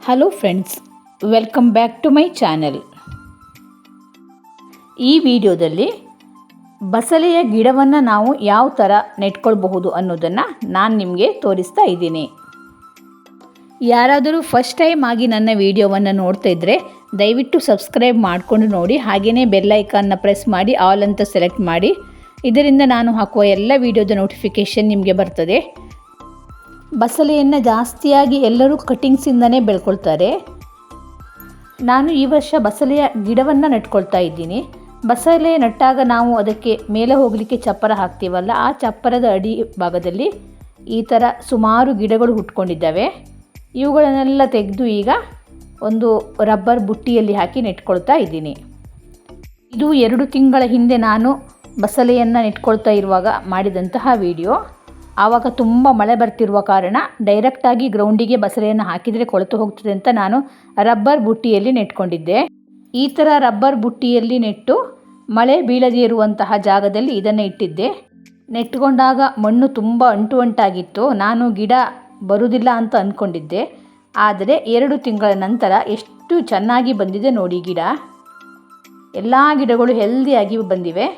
Hello friends, welcome back to my channel. ಈ ವಿಡಿಯೋದಲ್ಲಿ ಬಸಳೆಯ ಗಿಡವನ್ನು ನಾವು ಯಾವ ಥರ ನೆಟ್ಕೊಳ್ಬಹುದು ಅನ್ನೋದನ್ನು ನಾನು ನಿಮಗೆ ತೋರಿಸ್ತಾ ಇದ್ದೀನಿ. ಯಾರಾದರೂ ಫಸ್ಟ್ ಟೈಮ್ ಆಗಿ ನನ್ನ ವಿಡಿಯೋವನ್ನು ನೋಡ್ತಾ ಇದ್ದರೆ ದಯವಿಟ್ಟು ಸಬ್ಸ್ಕ್ರೈಬ್ ಮಾಡಿಕೊಂಡು ನೋಡಿ, ಹಾಗೆಯೇ ಬೆಲ್ ಐಕಾನ್ನ ಪ್ರೆಸ್ ಮಾಡಿ ಆಲ್ ಅಂತ ಸೆಲೆಕ್ಟ್ ಮಾಡಿ. ಇದರಿಂದ ನಾನು ಹಾಕುವ ಎಲ್ಲ ವಿಡಿಯೋದ ನೋಟಿಫಿಕೇಷನ್ ನಿಮಗೆ ಬರ್ತದೆ. ಬಸಳೆಯನ್ನು ಜಾಸ್ತಿಯಾಗಿ ಎಲ್ಲರೂ ಕಟಿಂಗ್ಸಿಂದನೇ ಬೆಳ್ಕೊಳ್ತಾರೆ. ನಾನು ಈ ವರ್ಷ ಬಸಳೆಯ ಗಿಡವನ್ನು ನೆಟ್ಕೊಳ್ತಾ ಇದ್ದೀನಿ. ಬಸಳೆ ನಟ್ಟಾಗ ನಾವು ಅದಕ್ಕೆ ಮೇಲೆ ಹೋಗಲಿಕ್ಕೆ ಚಪ್ಪರ ಹಾಕ್ತೀವಲ್ಲ, ಆ ಚಪ್ಪರದ ಅಡಿ ಭಾಗದಲ್ಲಿ ಈ ಥರ ಸುಮಾರು ಗಿಡಗಳು ಹುಟ್ಕೊಂಡಿದ್ದಾವೆ. ಇವುಗಳನ್ನೆಲ್ಲ ತೆಗೆದು ಈಗ ಒಂದು ರಬ್ಬರ್ ಬುಟ್ಟಿಯಲ್ಲಿ ಹಾಕಿ ನೆಟ್ಕೊಳ್ತಾ ಇದ್ದೀನಿ. ಇದು 2 ತಿಂಗಳ ಹಿಂದೆ ನಾನು ಬಸಳೆಯನ್ನು ನೆಟ್ಕೊಳ್ತಾ ಇರುವಾಗ ಮಾಡಿದಂತಹ ವಿಡಿಯೋ. ಆವಾಗ ತುಂಬ ಮಳೆ ಬರ್ತಿರುವ ಕಾರಣ ಡೈರೆಕ್ಟಾಗಿ ಗ್ರೌಂಡಿಗೆ ಬಸಳೆಯನ್ನು ಹಾಕಿದರೆ ಕೊಳೆತು ಹೋಗ್ತದೆ ಅಂತ ನಾನು ರಬ್ಬರ್ ಬುಟ್ಟಿಯಲ್ಲಿ ನೆಟ್ಕೊಂಡಿದ್ದೆ. ಈ ಥರ ರಬ್ಬರ್ ಬುಟ್ಟಿಯಲ್ಲಿ ನೆಟ್ಟು ಮಳೆ ಬೀಳದೇ ಇರುವಂತಹ ಜಾಗದಲ್ಲಿ ಇದನ್ನು ಇಟ್ಟಿದ್ದೆ. ನೆಟ್ಕೊಂಡಾಗ ಮಣ್ಣು ತುಂಬ ಅಂಟಾಗಿತ್ತು. ನಾನು ಗಿಡ ಬರುವುದಿಲ್ಲ ಅಂತ ಅಂದ್ಕೊಂಡಿದ್ದೆ. ಆದರೆ 2 ತಿಂಗಳ ನಂತರ ಎಷ್ಟು ಚೆನ್ನಾಗಿ ಬಂದಿದೆ ನೋಡಿ ಗಿಡ. ಎಲ್ಲ ಗಿಡಗಳು ಹೆಲ್ದಿಯಾಗಿ ಬಂದಿವೆ.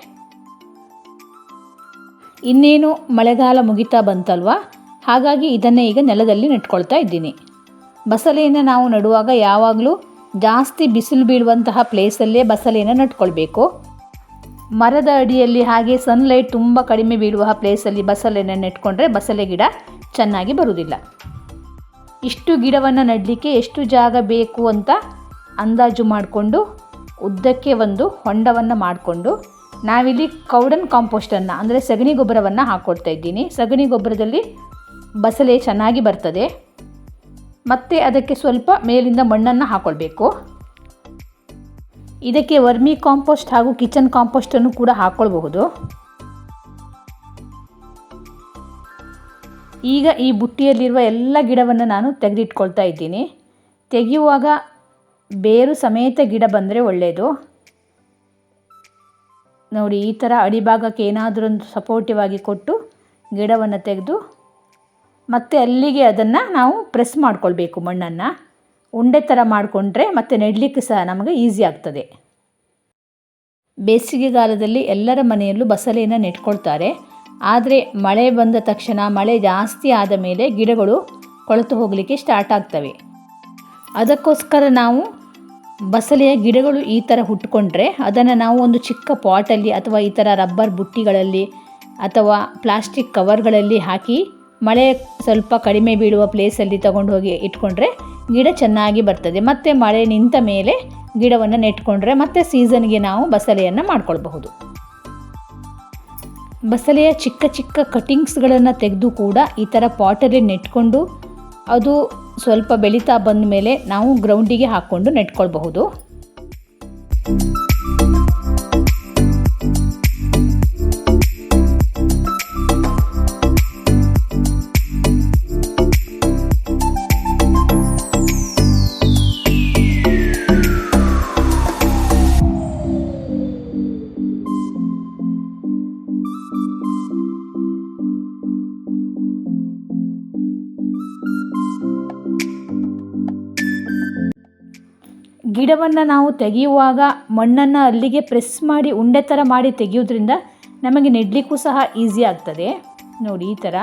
ಇನ್ನೇನು ಮಳೆಗಾಲ ಮುಗಿತಾ ಬಂತಲ್ವ, ಹಾಗಾಗಿ ಇದನ್ನೇ ಈಗ ನೆಲದಲ್ಲಿ ನೆಟ್ಕೊಳ್ತಾ ಇದ್ದೀನಿ. ಬಸಳೆಯನ್ನು ನಾವು ನೆಡುವಾಗ ಯಾವಾಗಲೂ ಜಾಸ್ತಿ ಬಿಸಿಲು ಬೀಳುವಂತಹ ಪ್ಲೇಸಲ್ಲೇ ಬಸಳೆಯನ್ನು ನೆಟ್ಕೊಳ್ಬೇಕು. ಮರದ ಅಡಿಯಲ್ಲಿ ಹಾಗೆ ಸನ್ಲೈಟ್ ತುಂಬ ಕಡಿಮೆ ಬೀಳುವ ಪ್ಲೇಸಲ್ಲಿ ಬಸಳೆಯನ್ನು ನೆಟ್ಕೊಂಡ್ರೆ ಬಸಳೆ ಗಿಡ ಚೆನ್ನಾಗಿ ಬರುವುದಿಲ್ಲ. ಇಷ್ಟು ಗಿಡವನ್ನು ನೆಡಲಿಕ್ಕೆ ಎಷ್ಟು ಜಾಗ ಬೇಕು ಅಂತ ಅಂದಾಜು ಮಾಡಿಕೊಂಡು ಉದ್ದಕ್ಕೆ ಒಂದು ಹೊಂಡವನ್ನು ಮಾಡಿಕೊಂಡು ನಾವಿಲ್ಲಿ ಕೌಡನ್ ಕಾಂಪೋಸ್ಟನ್ನು ಅಂದರೆ ಸಗಣಿ ಗೊಬ್ಬರವನ್ನು ಹಾಕ್ಕೊಳ್ತಾ ಇದ್ದೀನಿ. ಸಗಣಿ ಗೊಬ್ಬರದಲ್ಲಿ ಬಸಳೆ ಚೆನ್ನಾಗಿ ಬರ್ತದೆ. ಮತ್ತು ಅದಕ್ಕೆ ಸ್ವಲ್ಪ ಮೇಲಿಂದ ಮಣ್ಣನ್ನು ಹಾಕ್ಕೊಳ್ಬೇಕು. ಇದಕ್ಕೆ ವರ್ಮಿ ಕಾಂಪೋಸ್ಟ್ ಹಾಗೂ ಕಿಚನ್ ಕಾಂಪೋಸ್ಟನ್ನು ಕೂಡ ಹಾಕ್ಕೊಳ್ಬಹುದು. ಈಗ ಈ ಬುಟ್ಟಿಯಲ್ಲಿರುವ ಎಲ್ಲ ಗಿಡವನ್ನು ನಾನು ತೆಗೆದಿಟ್ಕೊಳ್ತಾ ಇದ್ದೀನಿ. ತೆಗೆಯುವಾಗ ಬೇರು ಸಮೇತ ಗಿಡ ಬಂದರೆ ಒಳ್ಳೆಯದು. ನೋಡಿ, ಈ ಥರ ಅಡಿಭಾಗಕ್ಕೆ ಏನಾದರೂ ಒಂದು ಸಪೋರ್ಟಿವ್ ಆಗಿ ಕೊಟ್ಟು ಗಿಡವನ್ನು ತೆಗೆದು ಮತ್ತೆ ಅಲ್ಲಿಗೆ ಅದನ್ನು ನಾವು ಪ್ರೆಸ್ ಮಾಡ್ಕೊಳ್ಬೇಕು. ಮಣ್ಣನ್ನು ಉಂಡೆ ಥರ ಮಾಡಿಕೊಂಡ್ರೆ ಮತ್ತೆ ನೆಡಲಿಕ್ಕೆ ಸಹ ನಮಗೆ ಈಸಿ ಆಗ್ತದೆ. ಬೇಸಿಗೆಗಾಲದಲ್ಲಿ ಎಲ್ಲರ ಮನೆಯಲ್ಲೂ ಬಸಳೆಯನ್ನು ನೆಟ್ಕೊಳ್ತಾರೆ. ಆದರೆ ಮಳೆ ಬಂದ ತಕ್ಷಣ, ಮಳೆ ಜಾಸ್ತಿ ಆದ ಮೇಲೆ ಗಿಡಗಳು ಕೊಳೆತು ಹೋಗಲಿಕ್ಕೆ ಸ್ಟಾರ್ಟ್ ಆಗ್ತವೆ. ಅದಕ್ಕೋಸ್ಕರ ನಾವು ಬಸಳೆಯ ಗಿಡಗಳು ಈ ಥರ ಹುಟ್ಕೊಂಡ್ರೆ ಅದನ್ನು ನಾವು ಒಂದು ಚಿಕ್ಕ ಪಾಟಲ್ಲಿ ಅಥವಾ ಈ ಥರ ರಬ್ಬರ್ ಬುಟ್ಟಿಗಳಲ್ಲಿ ಅಥವಾ ಪ್ಲಾಸ್ಟಿಕ್ ಕವರ್ಗಳಲ್ಲಿ ಹಾಕಿ ಮಳೆ ಸ್ವಲ್ಪ ಕಡಿಮೆ ಬೀಳುವ ಪ್ಲೇಸಲ್ಲಿ ತಗೊಂಡು ಹೋಗಿ ಇಟ್ಕೊಂಡ್ರೆ ಗಿಡ ಚೆನ್ನಾಗಿ ಬರ್ತದೆ. ಮತ್ತು ಮಳೆ ನಿಂತ ಮೇಲೆ ಗಿಡವನ್ನು ನೆಟ್ಕೊಂಡ್ರೆ ಮತ್ತೆ ಸೀಸನ್ಗೆ ನಾವು ಬಸಳೆಯನ್ನು ಮಾಡ್ಕೊಳ್ಬಹುದು. ಬಸಳೆಯ ಚಿಕ್ಕ ಚಿಕ್ಕ ಕಟಿಂಗ್ಸ್ಗಳನ್ನು ತೆಗೆದು ಕೂಡ ಈ ಥರ ಪಾಟಲ್ಲಿ ನೆಟ್ಕೊಂಡು ಅದು ಸ್ವಲ್ಪ ಬೆಳೀತಾ ಬಂದ ಮೇಲೆ ನಾವು ಗ್ರೌಂಡಿಗೆ ಹಾಕ್ಕೊಂಡು ನೆಟ್ಕೊಳ್ಬಹುದು. ಗಿಡವನ್ನು ನಾವು ತೆಗೆಯುವಾಗ ಮಣ್ಣನ್ನು ಅಲ್ಲಿಗೆ ಪ್ರೆಸ್ ಮಾಡಿ ಉಂಡೆ ಥರ ಮಾಡಿ ತೆಗೆಯೋದ್ರಿಂದ ನಮಗೆ ನೆಡಲಿಕ್ಕೂ ಸಹ ಈಸಿ ಆಗ್ತದೆ. ನೋಡಿ ಈ ಥರ.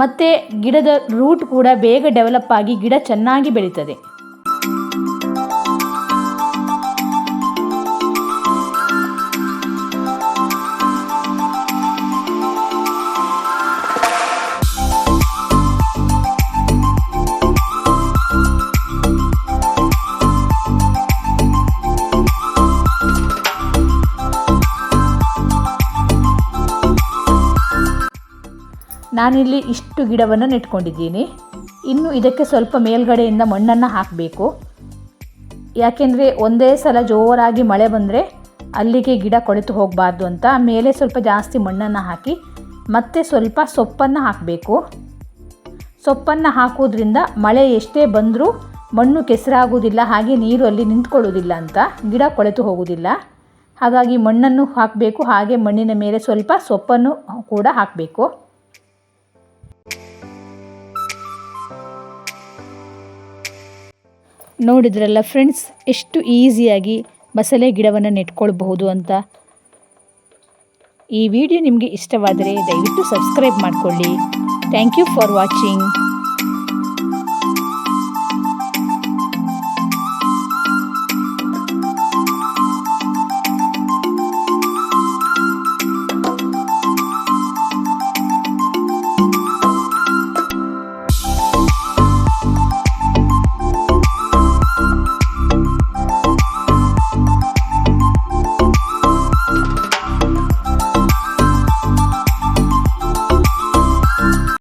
ಮತ್ತು ಗಿಡದ ರೂಟ್ ಕೂಡ ಬೇಗ ಡೆವಲಪ್ ಆಗಿ ಗಿಡ ಚೆನ್ನಾಗಿ ಬೆಳೀತದೆ. ನಾನಿಲ್ಲಿ ಇಷ್ಟು ಗಿಡವನ್ನು ನೆಟ್ಕೊಂಡಿದ್ದೀನಿ. ಇನ್ನು ಇದಕ್ಕೆ ಸ್ವಲ್ಪ ಮೇಲ್ಗಡೆಯಿಂದ ಮಣ್ಣನ್ನು ಹಾಕಬೇಕು. ಯಾಕೆಂದರೆ ಒಂದೇ ಸಲ ಜೋರಾಗಿ ಮಳೆ ಬಂದರೆ ಅಲ್ಲಿಗೆ ಗಿಡ ಕೊಳೆತು ಹೋಗಬಾರ್ದು ಅಂತ ಮೇಲೆ ಸ್ವಲ್ಪ ಜಾಸ್ತಿ ಮಣ್ಣನ್ನು ಹಾಕಿ ಮತ್ತೆ ಸ್ವಲ್ಪ ಸೊಪ್ಪನ್ನು ಹಾಕಬೇಕು. ಸೊಪ್ಪನ್ನು ಹಾಕೋದ್ರಿಂದ ಮಳೆ ಎಷ್ಟೇ ಬಂದರೂ ಮಣ್ಣು ಕೆಸರಾಗುವುದಿಲ್ಲ, ಹಾಗೆ ನೀರು ಅಲ್ಲಿ ನಿಂತ್ಕೊಳ್ಳೋದಿಲ್ಲ ಅಂತ, ಗಿಡ ಕೊಳೆತು ಹೋಗುವುದಿಲ್ಲ. ಹಾಗಾಗಿ ಮಣ್ಣನ್ನು ಹಾಕಬೇಕು. ಹಾಗೆ ಮಣ್ಣಿನ ಮೇಲೆ ಸ್ವಲ್ಪ ಸೊಪ್ಪನ್ನು ಕೂಡ ಹಾಕಬೇಕು. ನೋಡಿದ್ರಲ್ಲ ಫ್ರೆಂಡ್ಸ್, ಎಷ್ಟು ಈಸಿಯಾಗಿ ಬಸಳೆ ಗಿಡವನ್ನು ನೆಟ್ಕೊಳ್ಬಹುದು ಅಂತ. ಈ ವಿಡಿಯೋ ನಿಮಗೆ ಇಷ್ಟವಾದರೆ ದಯವಿಟ್ಟು ಸಬ್ಸ್ಕ್ರೈಬ್ ಮಾಡಿಕೊಳ್ಳಿ. Thank you for watching.